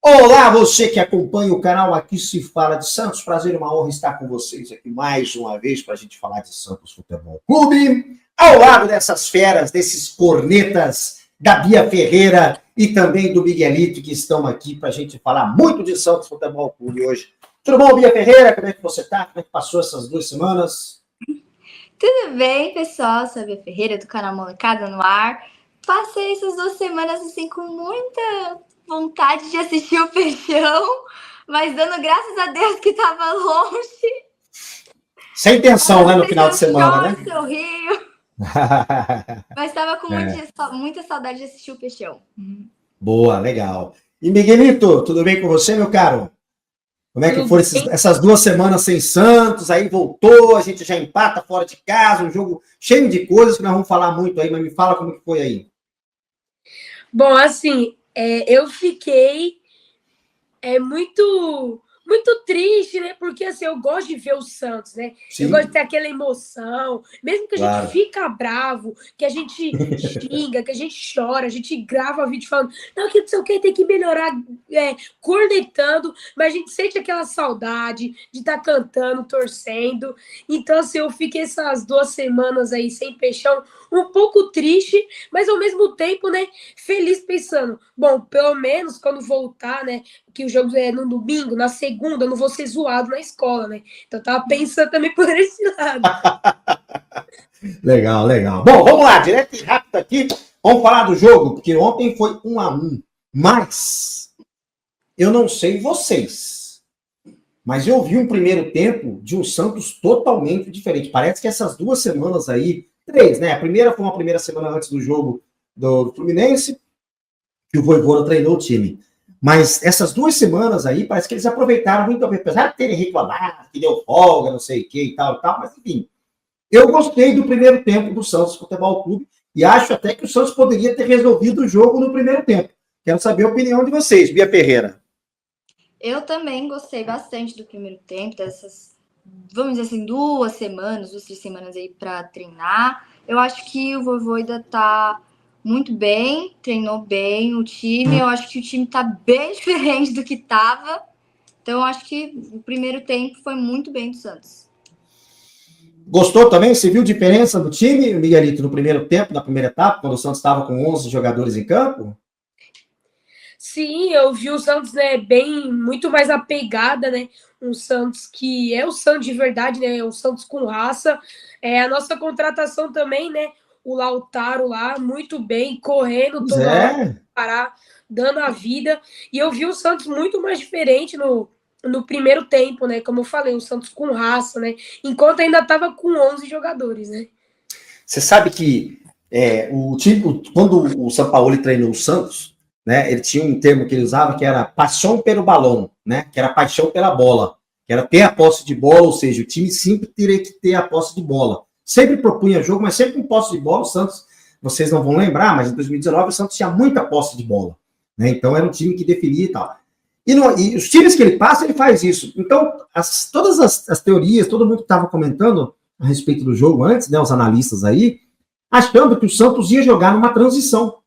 Olá, você que acompanha o canal Aqui Se Fala de Santos. Prazer e uma honra estar com vocês aqui mais uma vez para a gente falar de Santos Futebol Clube. Ao lado dessas feras, desses cornetas da Bia Ferreira e também do Miguelito, que estão aqui para a gente falar muito de Santos Futebol Clube hoje. Tudo bom, Bia Ferreira? Como é que você está? Como é que passou essas 2 semanas? Tudo bem, pessoal? Sou a Bia Ferreira, do canal Molecada no Ar. Passei essas 2 semanas assim com muita vontade de assistir o Peixão, mas dando graças a Deus que estava longe. Sem tensão, né, no final de semana, né? Seu Rio. Mas estava com muita saudade de assistir o Peixão. Boa, legal. E Miguelito, tudo bem com você, meu caro? Como é que foram essas 2 semanas sem Santos? Aí voltou, a gente já empata fora de casa, um jogo cheio de coisas que nós vamos falar muito aí, mas me fala como que foi aí. Bom, assim, eu fiquei muito triste, né? Porque assim, eu gosto de ver o Santos, né? Sim. Eu gosto de ter aquela emoção, mesmo que a gente fica bravo, que a gente xinga, que a gente chora, a gente grava vídeo falando, não, que não sei o que, tem que melhorar, cornetando, mas a gente sente aquela saudade de estar cantando, torcendo. Então, assim, eu fiquei essas 2 semanas aí sem Peixão, um pouco triste, mas ao mesmo tempo, né, feliz, pensando, bom, pelo menos quando voltar, né, que o jogo é no domingo, na segunda, eu não vou ser zoado na escola, né? Então eu tava pensando também por esse lado. Legal, legal. Bom, vamos lá, direto e rápido aqui. Vamos falar do jogo, porque ontem foi 1-1. Mas eu não sei vocês, mas eu vi um primeiro tempo de um Santos totalmente diferente. Parece que essas 2 semanas aí, 3, né? A primeira foi uma primeira semana antes do jogo do Fluminense, que o Vojvoda treinou o time. Mas essas 2 semanas aí, parece que eles aproveitaram muito, apesar de terem reclamado, que deu folga, não sei o que e tal, mas enfim. Eu gostei do primeiro tempo do Santos Futebol Clube e acho até que o Santos poderia ter resolvido o jogo no primeiro tempo. Quero saber a opinião de vocês, Bia Ferreira. Eu também gostei bastante do primeiro tempo, dessas, vamos dizer assim, 2 semanas, 3 semanas aí para treinar. Eu acho que o Vojvoda tá muito bem, treinou bem o time. Eu acho que o time tá bem diferente do que tava. Então, eu acho que o primeiro tempo foi muito bem do Santos. Gostou também? Você viu diferença do time, Miguelito, no primeiro tempo, na primeira etapa, quando o Santos estava com 11 jogadores em campo? Sim, eu vi o Santos, né, muito mais apegada, né? Um Santos que é o Santos de verdade, né? Um Santos com raça. A nossa contratação também, né? O Lautaro lá, muito bem, correndo toda hora, parar, dando a vida. E eu vi o Santos muito mais diferente no primeiro tempo, né? Como eu falei, o Santos com raça, né? Enquanto ainda estava com 11 jogadores, né? Você sabe que quando o Sampaoli treinou o Santos, né, ele tinha um termo que ele usava que era paixão pelo balão, né? Que era paixão pela bola, que era ter a posse de bola, ou seja, o time sempre teria que ter a posse de bola. Sempre propunha jogo, mas sempre com posse de bola. O Santos, vocês não vão lembrar, mas em 2019 o Santos tinha muita posse de bola, né? Então era um time que definia e tal. E os times que ele passa, ele faz isso. Então, todas as teorias, todo mundo que estava comentando a respeito do jogo antes, né, os analistas aí, achando que o Santos ia jogar numa transição. O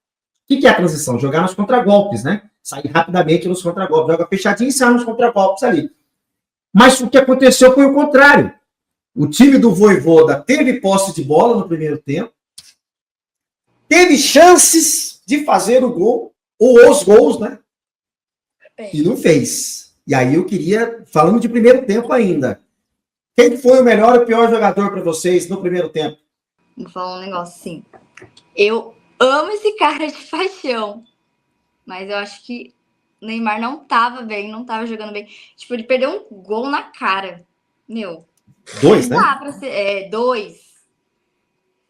que é a transição? Jogar nos contragolpes, né? Sair rapidamente nos contragolpes. Joga fechadinho e sai nos contragolpes ali. Mas o que aconteceu foi o contrário. O time do Vojvoda teve posse de bola no primeiro tempo, teve chances de fazer o gol, ou os gols, né? E não fez. E aí eu queria, falando de primeiro tempo ainda, quem foi o melhor e o pior jogador para vocês no primeiro tempo? Vou falar um negócio assim. Eu amo esse cara de paixão, mas eu acho que o Neymar não tava bem, não tava jogando bem. Tipo, ele perdeu um gol na cara. Meu. 2, né? Dá pra ser, 2.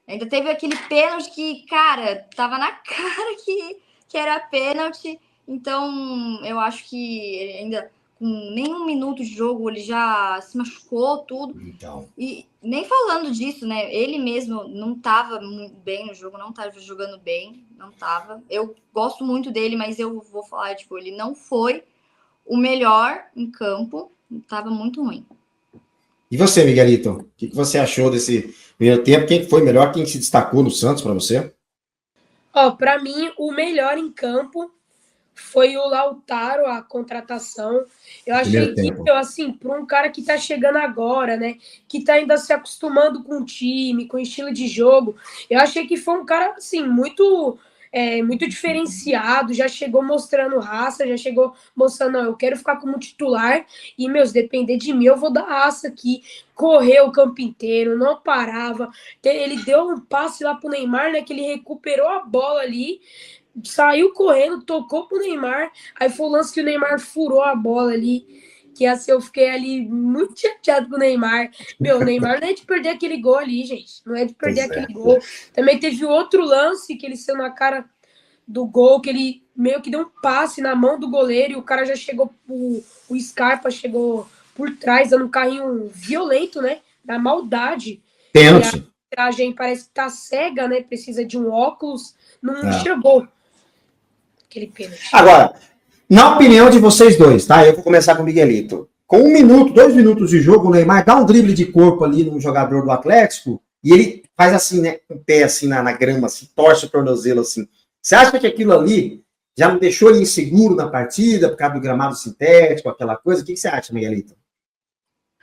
Ainda teve aquele pênalti que, cara, tava na cara que era pênalti. Então, eu acho que ele ainda com nem 1 minuto de jogo ele já se machucou tudo. Então. E nem falando disso, né? Ele mesmo não tava bem no jogo, não tava jogando bem, não tava. Eu gosto muito dele, mas eu vou falar, tipo, ele não foi o melhor em campo, tava muito ruim. E você, Miguelito? O que você achou desse primeiro tempo? Quem foi melhor? Quem se destacou no Santos para você? Para mim, o melhor em campo foi o Lautaro, a contratação. Eu achei que, assim, para um cara que tá chegando agora, né, que tá ainda se acostumando com o time, com o estilo de jogo, eu achei que foi um cara, assim, muito diferenciado, já chegou mostrando raça, já chegou mostrando, não, eu quero ficar como titular e, se depender de mim, eu vou dar raça aqui. Correu o campo inteiro, não parava. Ele deu um passe lá pro Neymar, né, que ele recuperou a bola ali, saiu correndo, tocou pro Neymar, aí foi o lance que o Neymar furou a bola ali, que assim, eu fiquei ali muito chateado com o Neymar. O Neymar não é de perder aquele gol ali, gente, não é de perder aquele gol. Também teve outro lance que ele saiu na cara do gol, que ele meio que deu um passe na mão do goleiro e o cara já chegou, o Scarpa chegou por trás, dando um carrinho violento, né, da maldade. Pênalti. E a arbitragem parece que tá cega, né, precisa de um óculos, não chegou aquele pênalti. Agora, na opinião de vocês dois, tá? Eu vou começar com o Miguelito. Com 1 minuto, 2 minutos de jogo, o Neymar dá um drible de corpo ali no jogador do Atlético e ele faz assim, né? Com o pé assim na grama, assim, torce o tornozelo assim. Você acha que aquilo ali já não deixou ele inseguro na partida por causa do gramado sintético, aquela coisa? O que você acha, Miguelito?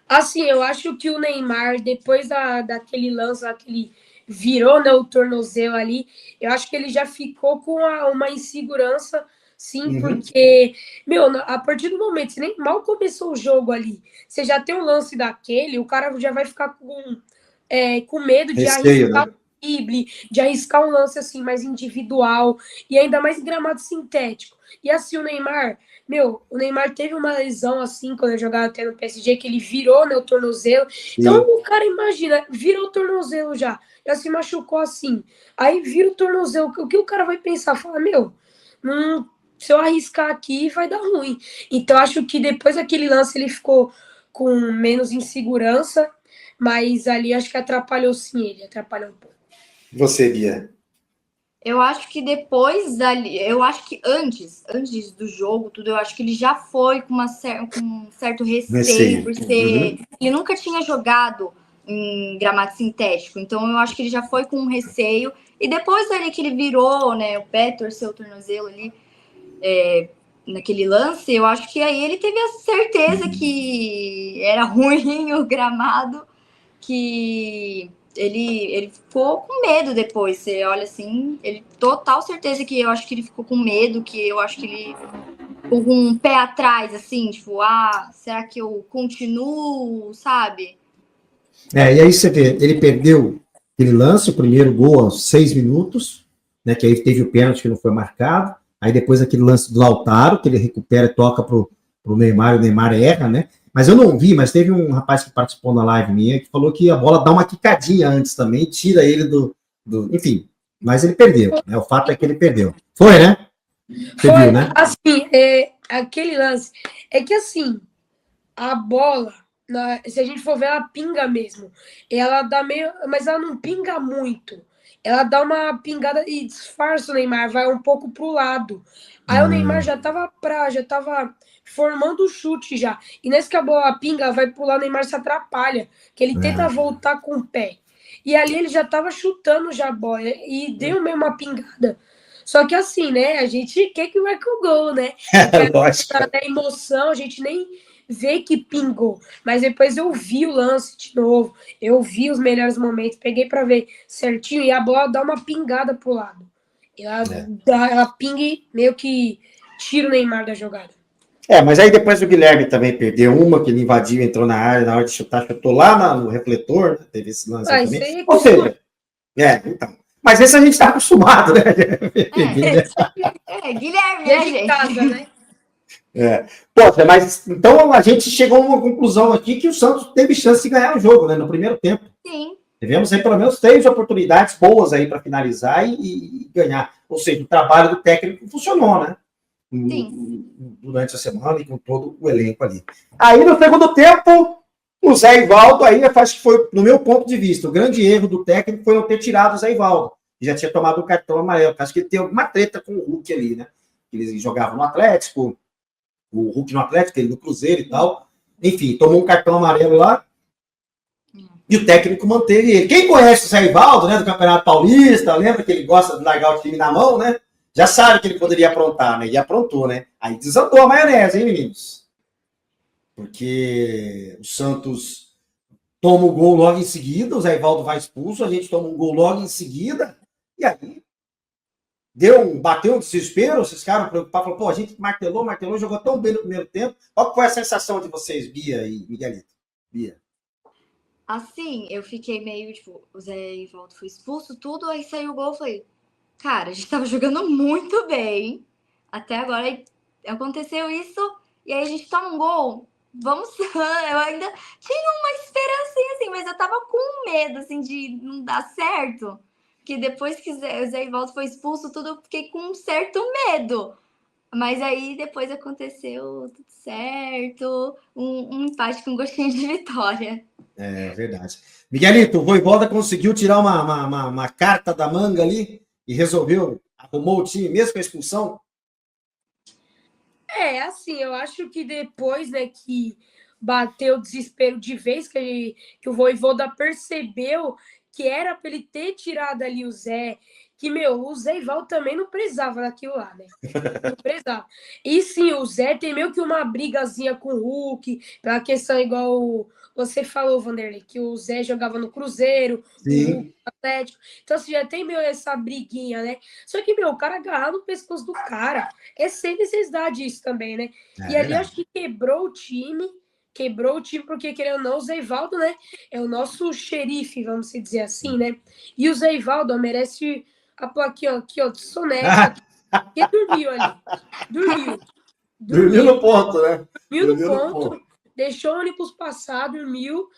Assim, eu acho que o Neymar, depois daquele lance lá que ele virou, né, o tornozelo ali, eu acho que ele já ficou com uma insegurança, sim, porque, a partir do momento, você nem mal começou o jogo ali, você já tem um lance daquele, o cara já vai ficar com medo de arriscar, né, de arriscar um lance assim mais individual e ainda mais em gramado sintético. E assim, o Neymar teve uma lesão assim quando ele jogava até no PSG, que ele virou, né, o tornozelo. Então o cara, imagina, virou o tornozelo já se machucou assim, aí vira o tornozelo, o que o cara vai pensar? Fala, se eu arriscar aqui vai dar ruim. Então acho que depois daquele lance ele ficou com menos insegurança, mas ali acho que atrapalhou sim ele, atrapalhou um pouco. Você, Bia? Eu acho que depois dali, eu acho que antes do jogo, tudo, eu acho que ele já foi com um certo receio, por ser. Ele nunca tinha jogado em gramado sintético, então eu acho que ele já foi com um receio. E depois dali que ele virou, né, o pé, torceu o tornozelo ali, naquele lance, eu acho que aí ele teve a certeza que era ruim o gramado, que ele ficou com medo depois. Você olha assim, ele total certeza que eu acho que ele ficou com medo, que eu acho que ele ficou com um pé atrás, assim, tipo, será que eu continuo, sabe? E aí você vê, ele perdeu aquele lance, o primeiro gol aos 6 minutos, né, que aí teve o pênalti que não foi marcado, aí depois aquele lance do Lautaro, que ele recupera e toca pro Neymar, o Neymar erra, né? Mas eu não vi, mas teve um rapaz que participou na live minha que falou que a bola dá uma quicadinha antes também, tira ele do enfim, mas ele perdeu, né? O fato é que ele perdeu. Foi, né? Você viu, né? Assim, aquele lance, é que assim, a bola, se a gente for ver, ela pinga mesmo. Ela dá meio, mas ela não pinga muito. Ela dá uma pingada e disfarça o Neymar, vai um pouco pro lado. Aí o Neymar já tava formando o chute já. E nesse que a bola pinga, vai pro lado, o Neymar se atrapalha, que ele tenta voltar com o pé. E ali ele já tava chutando já a bola e deu mesmo uma pingada. Só que assim, né, a gente quer que marque o gol, né? Lógico. Da emoção, a gente nem vê que pingou. Mas depois eu vi o lance de novo, eu vi os melhores momentos, peguei para ver certinho e a bola dá uma pingada pro lado. Ela pinga e meio que tira o Neymar da jogada. Mas aí depois o Guilherme também perdeu uma, que ele invadiu, entrou na área, na hora de chutar, chutou lá no refletor, teve esse lance também. Ou seja, então. Mas esse a gente está acostumado, né? Guilherme, né, gente? Casa, né? Poxa, mas então a gente chegou a uma conclusão aqui que o Santos teve chance de ganhar o jogo, né? No primeiro tempo. Sim. Tivemos aí pelo menos 3 oportunidades boas aí para finalizar e ganhar. Ou seja, o trabalho do técnico funcionou, né? Durante a semana e com todo o elenco ali. Aí no segundo tempo, o Zé Ivaldo, aí acho que foi, no meu ponto de vista, o grande erro do técnico foi não ter tirado o Zé Ivaldo, que já tinha tomado o cartão amarelo. Acho que ele tem alguma treta com o Hulk ali, né? Eles jogavam no Atlético, o Hulk no Atlético, ele no Cruzeiro e tal. Enfim, tomou um cartão amarelo lá e o técnico manteve ele. Quem conhece o Zé Ivaldo, né, do Campeonato Paulista, lembra que ele gosta de largar o time na mão, né? já sabe que ele poderia aprontar, né? E aprontou, né? Aí desandou a maionese, hein, meninos? Porque o Santos toma o gol logo em seguida, o Zé Ivaldo vai expulso, a gente toma um gol logo em seguida, e aí bateu um desespero, esses caras preocupados, falaram, pô, a gente martelou, jogou tão bem no primeiro tempo. Qual foi a sensação de vocês, Bia e Miguelito? Bia. Assim, eu fiquei meio, tipo, o Zé Ivaldo foi expulso, tudo, aí saiu o gol, eu falei, cara, a gente tava jogando muito bem, até agora aconteceu isso, e aí a gente toma um gol, vamos, eu ainda tinha uma esperancinha, assim, mas eu tava com medo, assim, de não dar certo, porque depois que o Zé Ivaldo foi expulso, tudo, eu fiquei com um certo medo, mas aí depois aconteceu tudo certo, um empate com gostinho de vitória. É verdade. Miguelito, o Vojvoda conseguiu tirar uma carta da manga ali e resolveu, arrumou o time mesmo com a expulsão? Assim, eu acho que depois, né, que bateu o desespero de vez, que o Vojvoda percebeu que era para ele ter tirado ali o Zé, que, o Zé Ivaldo também não precisava daquilo lá, né? Não precisava. E sim, o Zé tem meio que uma brigazinha com o Hulk, pela questão igual você falou, Vanderlei, que o Zé jogava no Cruzeiro, Sim. o Hulk no Atlético. Então, você já tem meio essa briguinha, né? Só que, o cara agarrar no pescoço do cara é sem necessidade isso também, né? E ali eu acho que quebrou o time porque, querendo ou não, o Zé Ivaldo, né, é o nosso xerife, vamos dizer assim, né? E o Zé Ivaldo merece a plaquinha aqui, ó, de soneca, porque dormiu ali. Dormiu no ponto, né? Dormiu no ponto, deixou o ônibus passar, dormiu.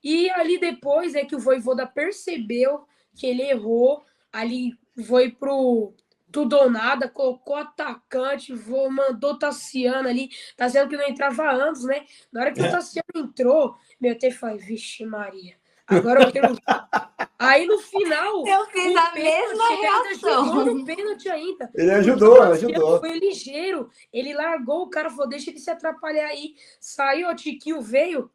E ali depois é que o Vojvoda percebeu que ele errou, ali foi pro tudo ou nada, colocou atacante, mandou o Tassiano ali, Tassiano que não entrava há anos, né? Na hora que o Tassiano entrou, eu até falei, vixe Maria, agora eu quero... Aí no final... Eu fiz a mesma reação. Ele ajudou no pênalti ainda. Ele ajudou. Foi ligeiro, ele largou o cara, falou, deixa ele se atrapalhar aí. Saiu, o Tiquinho veio,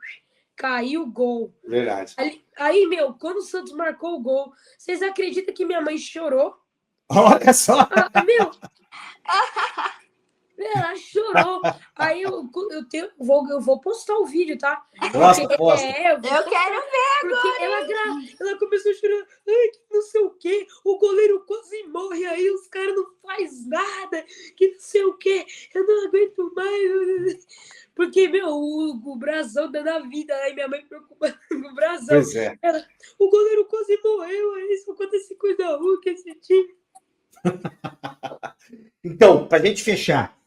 caiu o gol. Verdade. Aí, quando o Santos marcou o gol, vocês acreditam que minha mãe chorou? Olha só! Ela chorou. Aí eu vou postar o vídeo, tá? Posta. Eu quero ver porque agora. Ela começou a chorar. Ai, que não sei o quê. O goleiro quase morre. Aí os caras não fazem nada. Que não sei o quê. Eu não aguento mais. Porque, o Brasão dando a vida. Aí minha mãe preocupada com o Brasão. Pois é. O goleiro quase morreu. Aí só acontece coisa ruim com esse time. Então, pra gente fechar.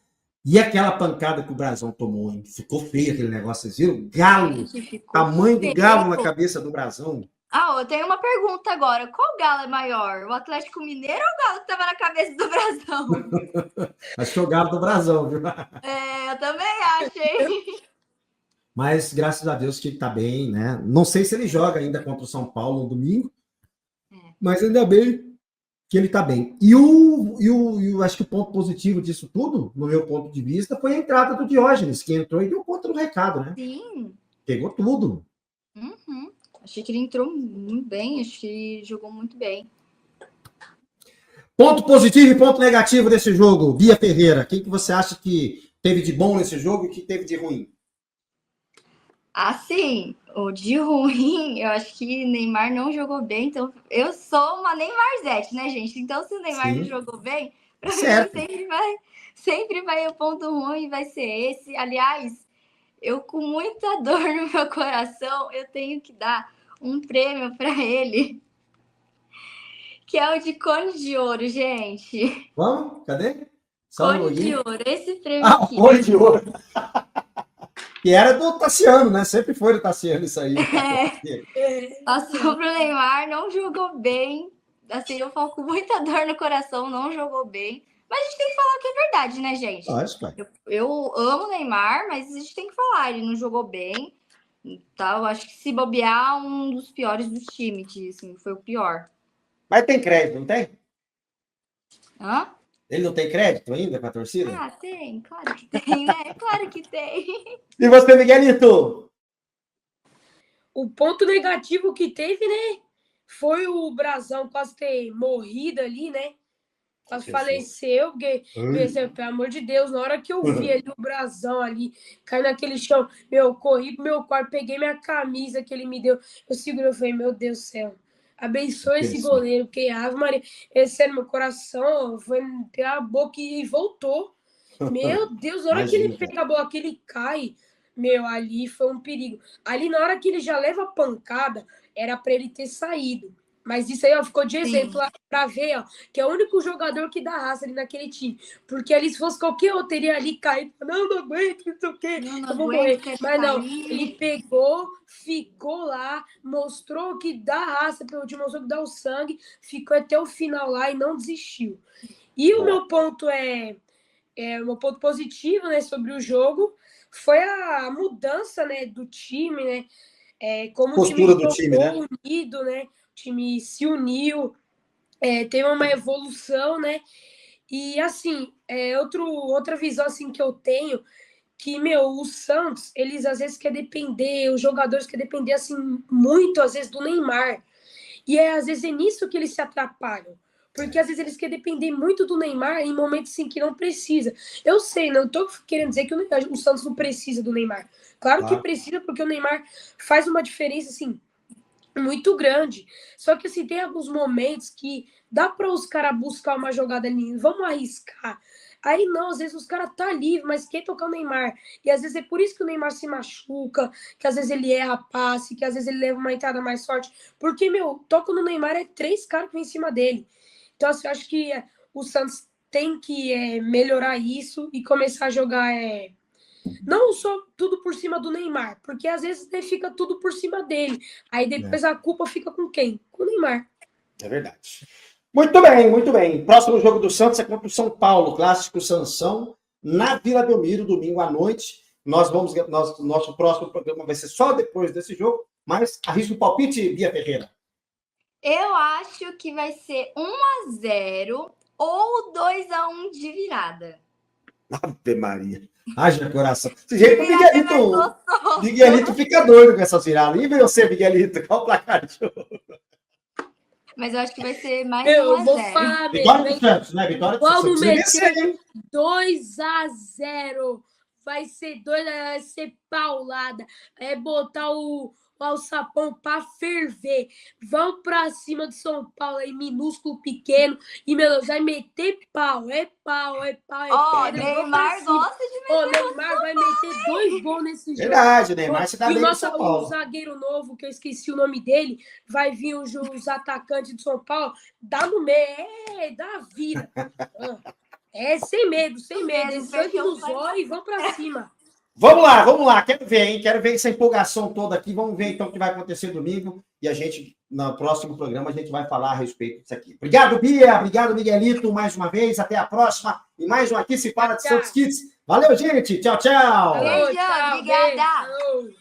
E aquela pancada que o Brasão tomou, hein? Ficou feio aquele negócio, vocês viram? Galo, tamanho do galo na cabeça do Brasão. Eu tenho uma pergunta agora. Qual galo é maior? O Atlético Mineiro ou o galo que tava na cabeça do Brasão? Acho que é o galo do Brasão, viu? Eu também achei. Mas, graças a Deus, que ele tá bem, né? Não sei se ele joga ainda contra o São Paulo no domingo, mas ainda bem que ele está bem. E acho que o ponto positivo disso tudo, no meu ponto de vista, foi a entrada do Diógenes, que entrou e deu conta do recado, né? Sim. Pegou tudo. Uhum. Achei que ele entrou muito bem, acho que ele jogou muito bem. Ponto positivo e ponto negativo desse jogo, Bia Ferreira. O que você acha que teve de bom nesse jogo e o que teve de ruim? Assim, o de ruim, eu acho que Neymar não jogou bem, então eu sou uma Neymarzete, né, gente? Então, se o Neymar não jogou bem, pra mim sempre vai o ponto ruim, vai ser esse. Aliás, eu com muita dor no meu coração, eu tenho que dar um prêmio para ele, que é o de Cone de Ouro, gente. Vamos? Cadê? Cone de Ouro, esse prêmio aqui. Cone de Ouro. Que era do Tassiano, né? Sempre foi do Tassiano isso aí. Passou pro Neymar, não jogou bem. Assim, eu falo com muita dor no coração, não jogou bem. Mas a gente tem que falar que é verdade, né, gente? Eu amo o Neymar, mas a gente tem que falar, ele não jogou bem. Então, eu acho que se bobear, um dos piores do time, que assim, foi o pior. Mas tem crédito, não tem? Hã? Ele não tem crédito ainda com a torcida? Tem, claro que tem, né? Claro que tem. E você, Miguelito? O ponto negativo que teve, né? Foi o Brasão quase ter morrido ali, né? Quase faleceu, porque, pelo amor de Deus, na hora que eu vi ali o brasão ali, cair naquele chão, eu corri pro meu quarto, peguei minha camisa que ele me deu, eu segurei, eu falei, meu Deus do céu, abençoe esse goleiro, porque Ave Maria, esse é no meu coração, foi pela boca e voltou. Meu Deus, na hora que ele pega a bola, que ele cai, ali foi um perigo. Ali, na hora que ele já leva a pancada, era para ele ter saído. Mas isso aí, ó, ficou de exemplo para ver, ó, que é o único jogador que dá raça ali naquele time. Porque ali, se fosse qualquer outro, teria ali caído. Não aguento, não sei o quê, eu vou morrer. Mas não, ele pegou, ficou lá, mostrou que dá raça pelo time, mostrou que dá o sangue, ficou até o final lá e não desistiu. E o meu ponto o meu ponto positivo, né, sobre o jogo foi a mudança, né, do time, né? Como postura o time jogou unido, né? O time se uniu, teve uma evolução, né? E assim, outra visão assim que eu tenho, que, o Santos, eles às vezes querem depender, os jogadores querem depender assim muito, às vezes, do Neymar. E às vezes é nisso que eles se atrapalham. Porque às vezes eles querem depender muito do Neymar em momentos em que não precisa. Eu sei, não estou querendo dizer que o Santos não precisa do Neymar. Claro que precisa, porque o Neymar faz uma diferença, assim, muito grande. Só que, assim, tem alguns momentos que dá para os caras buscar uma jogada ali, vamos arriscar. Aí não, às vezes os caras tá livre, mas quer tocar o Neymar. E às vezes é por isso que o Neymar se machuca, que às vezes ele erra passe, que às vezes ele leva uma entrada mais forte. Porque, toca no Neymar, 3 caras que vem em cima dele. Então, assim, eu acho que o Santos tem que melhorar isso e começar a jogar não só tudo por cima do Neymar, porque às vezes fica tudo por cima dele. Aí depois a culpa fica com quem? Com o Neymar. É verdade. Muito bem, muito bem. Próximo jogo do Santos é contra o São Paulo, clássico Sansão, na Vila Belmiro, domingo à noite. Nosso próximo programa vai ser só depois desse jogo, mas arrisca o palpite, Bia Ferreira. Eu acho que vai ser 1-0 ou 2-1 de virada. Ave Maria. Haja coração. Esse jeito o Miguelito fica doido com essa virada. E você, Miguelito, qual o placar de jogo? Mas eu acho que vai ser mais 1-0. Eu vou falar, Vitória do Santos, né? Vitória do Santos. Vamos meter 2-0. Vai ser 2-0, vai ser paulada. É botar o alçapão para ferver. Vão para cima de São Paulo aí, minúsculo, pequeno. E, meu Deus, vai meter pau. É pau, é pau, é pedra. Neymar gosta de meter. O Neymar vai meter 2 gols nesse jogo. Verdade, o Neymar se dá bem com São Paulo. O zagueiro novo, que eu esqueci o nome dele, vai vir os atacantes de São Paulo, dá no meio, dá vira. Sem medo, sem medo. Sangue nos olhos e vão para cima. Vamos lá, quero ver, hein? Quero ver essa empolgação toda aqui. Vamos ver então o que vai acontecer domingo. E a gente, no próximo programa, a gente vai falar a respeito disso aqui. Obrigado, Bia. Obrigado, Miguelito, mais uma vez. Até a próxima. E mais um Aqui Se Fala de Santos Kids. Valeu, gente. Tchau, tchau. Beijo, obrigada.